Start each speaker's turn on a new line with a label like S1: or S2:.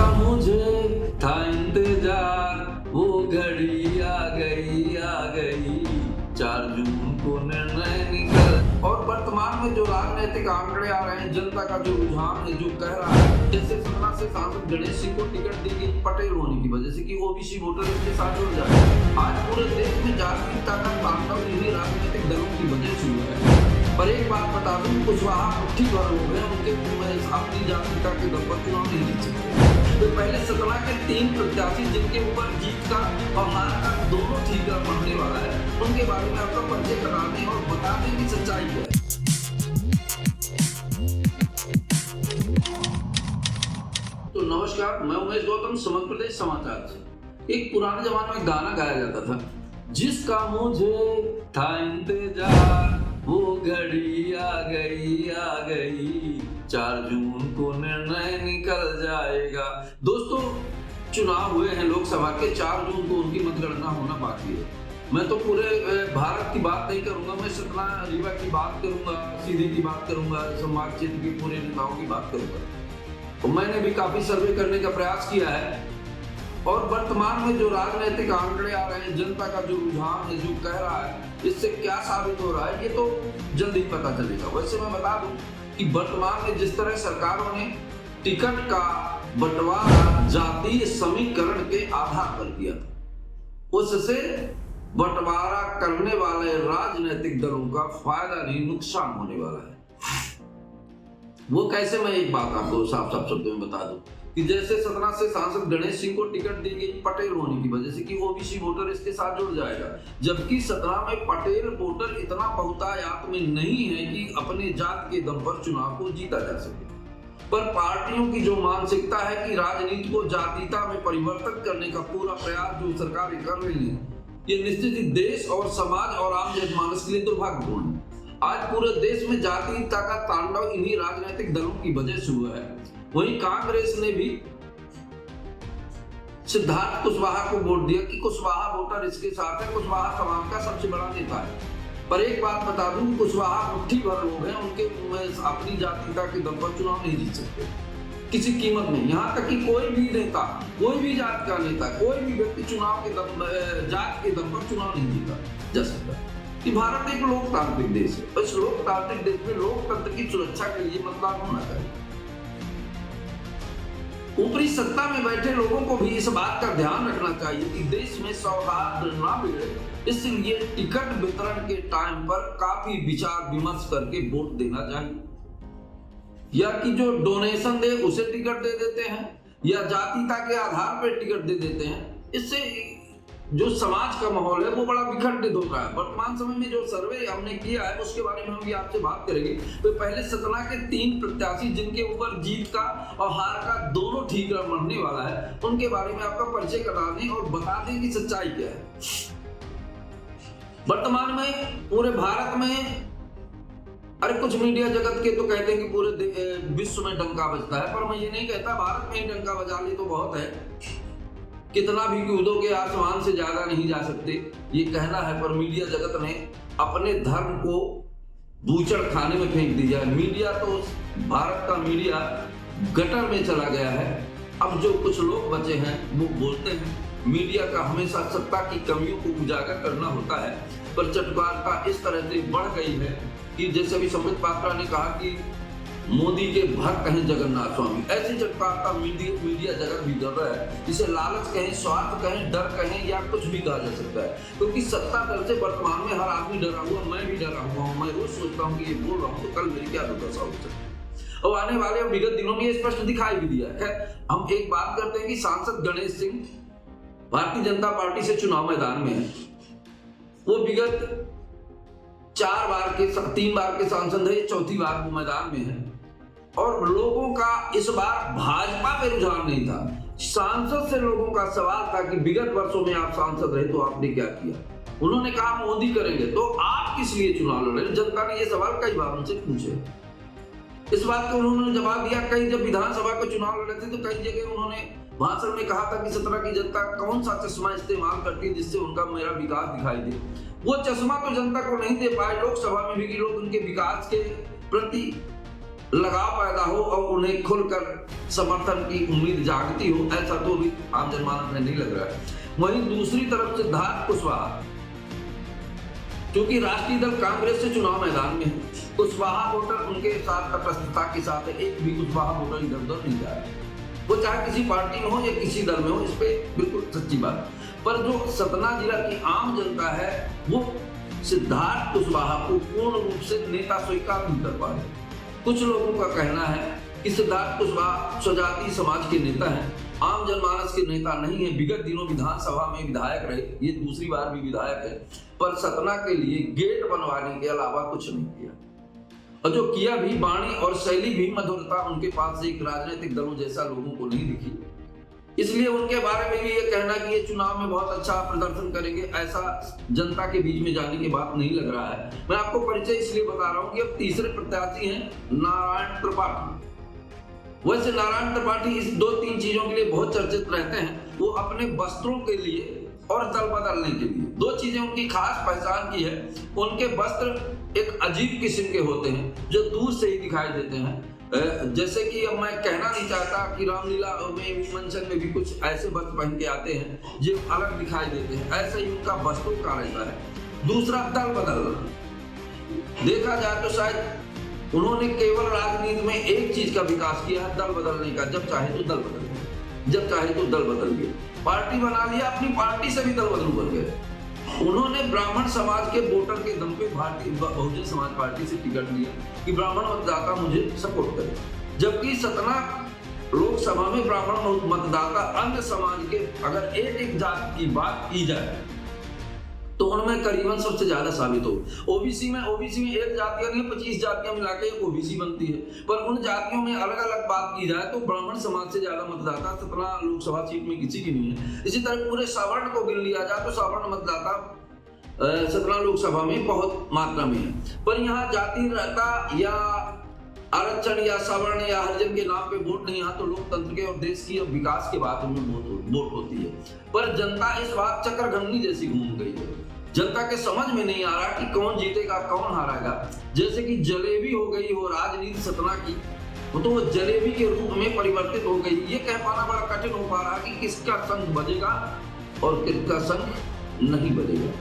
S1: जिसका मुझे था इंतजार वो घड़ी आ गई 4 जून को निर्णय निकल। और वर्तमान में जो राजनीतिक आंकड़े आ रहे हैं, जनता का जो रुझान है, जो कह रहा है, जैसे सतना से सांसद गणेश सिंह को टिकट दी गई पटेल होने की वजह से कि ओबीसी वोटर इसके साथ जुड़ जाए। आज पूरे देश में जागरूकता का तांडव इन्हीं राजनीतिक दलों की वजह से हुआ है। पर एक बात बता दूं, कुशवाहा मुट्ठी भर लोग हैं, उनके अपनी जागरूकता के दम पर चुनाव नहीं जीत सकते। तो पहले सतना के 3 प्रत्याशी जिनके ऊपर जीत का और हार का दोनों ठीकरा पड़ने वाला है, उनके बारे में आपका परिचय कराने और बताने की सच्चाई है। तो नमस्कार, मैं उमेश गौतम, समग्र प्रदेश समाचार से। एक पुराने जमाने में गाना गाया जाता था, जिसका मुझे था इंतजार वो घड़ी आ गई 4 जून को निर्णय निकल जाएगा। दोस्तों, चुनाव हुए हैं लोकसभा के, 4 जून को उनकी मतगणना होना बाकी है। मैं तो पूरे भारत की बात नहीं करूंगा, मैं सतना रीवा की बात करूंगा, सीधी की बात करूंगा, संभाग क्षेत्र के पूरे नेताओं की बात करूंगा। तो मैंने भी काफी सर्वे करने का प्रयास किया है और वर्तमान में जो राजनीतिक आंकड़े आ रहे हैं, जनता का जो रुझान है, जो कह रहा है, इससे क्या साबित हो रहा है, ये तो जल्द ही पता चलेगा। वैसे मैं बता दूं कि वर्तमान में जिस तरह सरकारों ने टिकट का बंटवारा जातीय समीकरण के आधार पर किया, उससे बंटवारा करने वाले राजनीतिक दलों का फायदा नहीं, नुकसान होने वाला है। वो कैसे, मैं एक बात आपको साफ साफ शब्दों में बता दूं कि जैसे सतना से सांसद गणेश सिंह को टिकट दी गई पटेल होने की वजह से कि ओबीसी वोटर इसके साथ जुड़ जाएगा, जबकि सतना में पटेल वोटर इतना बहुतायत में नहीं है कि अपने जात के दम पर चुनाव को जीता जा सके। पर पार्टियों की जो मानसिकता है कि राजनीति को जातीयता में परिवर्तित करने का पूरा प्रयास जो सरकारें कर रही है, ये निश्चित ही देश और समाज और आम जनमानस के लिए दुर्भाग्यपूर्ण है। आज पूरे देश में जातीयता का तांडव इन्हीं राजनीतिक दलों की वजह से हुआ है। वहीं कांग्रेस ने भी सिद्धार्थ कुशवाहा को वोट दिया कि कुशवाहा वोटर इसके साथ है, कुशवाहा समाज का सबसे बड़ा नेता है। पर एक बात बता दूं, कुशवाहा मुट्ठी भर लोग हैं, उनके अपनी जातीयता के दम पर चुनाव नहीं जीत सकते किसी कीमत में। यहाँ तक कि कोई भी नेता, कोई भी जात का नेता, कोई भी व्यक्ति चुनाव के दम जात के दम पर चुनाव नहीं जीता जा सकता। कि भारत एक लोकतांत्रिक देश है, इस लोकतांत्रिक देश में लोकतंत्र की सुरक्षा के लिए मतदान होना चाहिए। ऊपरी सत्ता में बैठे लोगों को भी इस बात का ध्यान रखना चाहिए कि देश में सौहार्द ना बिगड़े, इसलिए टिकट वितरण के टाइम पर काफी विचार विमर्श करके वोट देना चाहिए। या कि जो डोनेशन दे उसे टिकट दे देते हैं, या जातीयता के आधार पर टिकट दे देते हैं। इससे जो समाज का माहौल है वो बड़ा विखंडित हो रहा है। वर्तमान समय में जो सर्वे हमने किया है उसके बारे में हम भी आपसे बात करेंगे। तो पहले सतना के 3 प्रत्याशी जिनके ऊपर जीत का और हार का दोनों ठीकरा मरने वाला है, उनके बारे में आपका परिचय करा दें और बता दें कि सच्चाई क्या है। वर्तमान में पूरे भारत में, अरे कुछ मीडिया जगत के तो कहते हैं कि पूरे विश्व में डंका बजता है, पर मैं ये नहीं कहता भारत में ही डंका बजा ले तो बहुत है। कितना भी कूदोगे आसमान से ज्यादा नहीं जा सकते, ये कहना है। पर मीडिया जगत ने अपने धर्म को बूचड़ खाने में फेंक दिया है। मीडिया तो, भारत का मीडिया गटर में चला गया है। अब जो कुछ लोग बचे हैं वो बोलते हैं मीडिया का हमेशा सत्ता की कमियों को उजागर करना होता है, पर चटकारता इस तरह से बढ़ गई है कि जैसे अभी संबित पात्रा ने कहा कि मोदी के भक्त हैं जगन्नाथ स्वामी, ऐसी चटकारता मीडिया जगत भी कर रहा है। इसे लालच कहें, स्वार्थ कहें, डर कहें, या कुछ भी कहा जा सकता है, क्योंकि सत्ता दल से वर्तमान में हर आदमी डरा हुआ, मैं भी डरा हुआ हूँ। मैं रोज सोचता हूँ कि ये बोल रहा हूँ तो कल मेरी क्या दुर्दशा हो सकती है। और आने वाले विगत दिनों में ये स्पष्ट दिखाई भी दिया है। हम एक बात करते हैं कि सांसद गणेश सिंह भारतीय जनता पार्टी से चुनाव मैदान में है। वो विगत 3 बार के सांसद है, 4थी बार वो मैदान में है। और लोगों का इस बार भाजपा पे रुझान नहीं था, सांसद से लोगों का सवाल था कि विगत वर्षों में आप सांसद रहे तो आपने क्या किया। उन्होंने कहा मोदी करेंगे, तो आप किस लिए चुनाव लड़ रहे? जनता ने ये सवाल कई बार उनसे पूछे। इस बात को उन्होंने जवाब दिया। कई जब विधानसभा के चुनाव लड़े थे तो कई जगह उन्होंने भाषण में कहा था कि सतना की जनता कौन सा चश्मा इस्तेमाल करती है जिससे उनका मेरा विकास दिखाई दे। वो चश्मा तो जनता को नहीं दे पाए लोकसभा में भी कि लोग उनके विकास के प्रति लगाव पैदा हो और उन्हें खुलकर समर्थन की उम्मीद जागती हो, ऐसा तो भी आम जनमानस में नहीं लग रहा है। वहीं दूसरी तरफ सिद्धार्थ कुशवाहा, क्योंकि राष्ट्रीय दल कांग्रेस से चुनाव मैदान में है, कुशवाहा वोटर उनके साथ तटस्थता के साथ है। एक भी कुशवाहा वोटर इधर उधर नहीं जा रहा है, वो चाहे किसी पार्टी में हो या किसी दल में हो, इस पे बिल्कुल सच्ची बात। पर जो सतना जिला की आम जनता है वो सिद्धार्थ कुशवाहा को पूर्ण रूप से नेता स्वीकार नहीं कर पा रहे। कुछ लोगों का कहना है कि सिद्धार्थ कुशवाहा स्वजाति समाज के नेता हैं, आम जनमानस के नेता नहीं है। विगत दिनों विधानसभा में विधायक रहे, ये दूसरी बार भी विधायक है, पर सतना के लिए गेट बनवाने के अलावा कुछ नहीं किया। और जो किया भी, वाणी और शैली भी, मधुरता उनके पास एक राजनीतिक दलों जैसा लोगों को नहीं दिखी। इसलिए उनके बारे में भी ये कहना कि ये चुनाव में बहुत अच्छा प्रदर्शन करेंगे, ऐसा जनता के बीच में जाने की बात नहीं लग रहा है। मैं आपको परिचय इसलिए बता रहा हूँ कि अब तीसरे प्रत्याशी हैं नारायण त्रिपाठी। वैसे नारायण त्रिपाठी इस 2-3 चीजों के लिए बहुत चर्चित रहते हैं। वो अपने वस्त्रों के लिए और दल बदलने के लिए 2 चीजें उनकी खास पहचान की है। उनके वस्त्र एक अजीब किस्म के होते हैं जो दूर से ही दिखाई देते हैं। जैसे कि अब मैं कहना नहीं चाहता कि रामलीला में भी, मंचन में भी कुछ ऐसे वस्त्र पहन के आते हैं जो अलग दिखाई देते हैं, ऐसा ही उनका वस्त्रों का रहता है। दूसरा, दल बदलना। देखा जाए तो शायद उन्होंने केवल राजनीति में एक चीज का विकास किया है, दल बदलने का। जब चाहे तो दल बदल गए, जब चाहे तो दल बदल गए, पार्टी बना लिया, अपनी पार्टी से भी दल बदलू बन गए। उन्होंने ब्राह्मण समाज के वोटर के दम पे भारतीय बहुजन समाज पार्टी से टिकट लिया कि ब्राह्मण मतदाता मुझे सपोर्ट करे, जबकि सतना लोकसभा में ब्राह्मण मतदाता अन्य समाज के अगर एक जाति की बात की जाए तो उनमें करीबन सबसे ज्यादा साबित हो। ओबीसी में एक जातियां नहीं, 25 जातियां मिला के एक ओबीसी बनती है, पर उन जातियों में अलग अलग बात की जाए तो ब्राह्मण समाज से ज्यादा मतदाता सतना लोकसभा सीट में किसी की नहीं है। इसी तरह पूरे सवर्ण को गिन लिया जाए तो सवर्ण मतदाता सतना लोकसभा में बहुत मात्रा में है। पर यहाँ जाति रहता या आरक्षण या सवर्ण या हरिजन के नाम पे वोट नहीं, यहाँ तो लोकतंत्र के और देश की विकास के बाद उनमें वोट होती है। पर जनता इस बात चक्रघंटी जैसी घूम गई है। जनता के समझ में नहीं आ रहा कि कौन जीतेगा कौन हारेगा। जैसे कि जलेबी हो गई हो राजनीति सतना की, तो वो जलेबी के रूप में परिवर्तित हो गई। ये कह पाना बड़ा कठिन हो पा रहा कि किसका संघ बजेगा और किसका संघ नहीं बजेगा।